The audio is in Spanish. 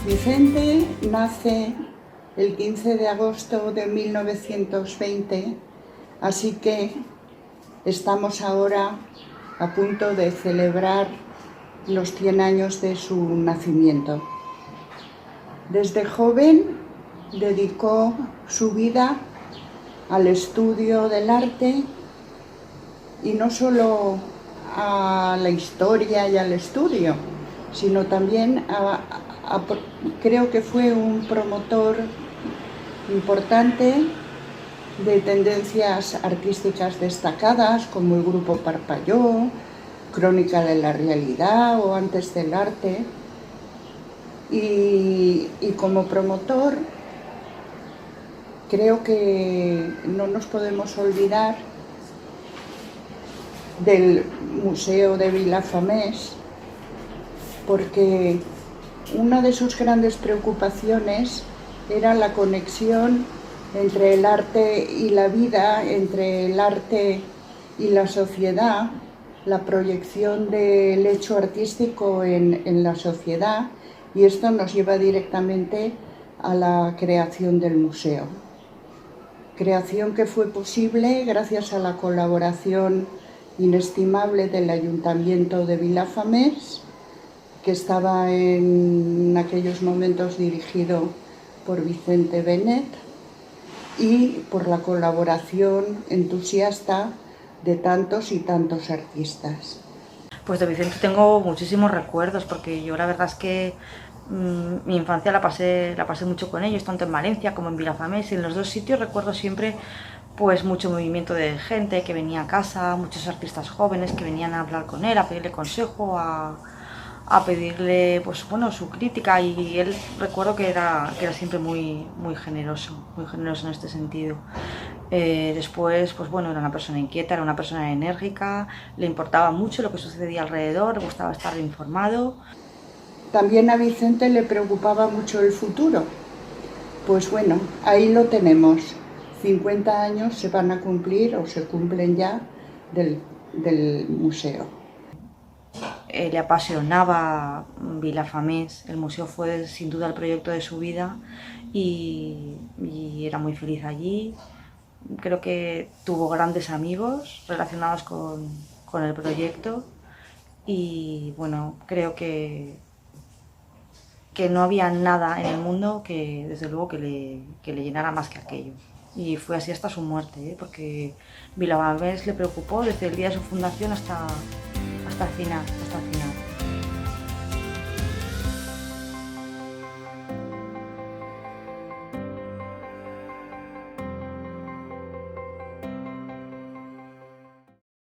Vicente nace el 15 de agosto de 1920, así que estamos ahora a punto de celebrar los 100 años de su nacimiento. Desde joven dedicó su vida al estudio del arte y no solo a la historia y al estudio, sino también creo que fue un promotor importante de tendencias artísticas destacadas como el grupo Parpalló, Crónica de la Realidad o Antes del Arte. Y como promotor creo que no nos podemos olvidar del Museo de Vilafamés, porque una de sus grandes preocupaciones era la conexión entre el arte y la vida, entre el arte y la sociedad, la proyección del hecho artístico en la sociedad, y esto nos lleva directamente a la creación del museo. Creación que fue posible gracias a la colaboración inestimable del Ayuntamiento de Vilafamés, que estaba en aquellos momentos dirigido por Vicente Benet, y por la colaboración entusiasta de tantos y tantos artistas. Pues de Vicente tengo muchísimos recuerdos, porque yo la verdad es que mi infancia la pasé mucho con ellos, tanto en Valencia como en Vilafamés, y en los dos sitios recuerdo siempre pues mucho movimiento de gente que venía a casa, muchos artistas jóvenes que venían a hablar con él, a pedirle consejo, a pedirle pues bueno su crítica, y él recuerdo que era siempre muy generoso en este sentido. Después pues bueno, era una persona inquieta, era una persona enérgica, le importaba mucho lo que sucedía alrededor, le gustaba estar informado. También a Vicente le preocupaba mucho el futuro. Pues bueno, ahí lo tenemos. 50 años se van a cumplir o se cumplen ya del museo. Le apasionaba Vilafamés, el museo fue sin duda el proyecto de su vida, y era muy feliz allí. Creo que tuvo grandes amigos relacionados con el proyecto, y bueno, creo que no había nada en el mundo que desde luego que le llenara más que aquello. Y fue así hasta su muerte, porque Vilafamés le preocupó desde el día de su fundación hasta el final.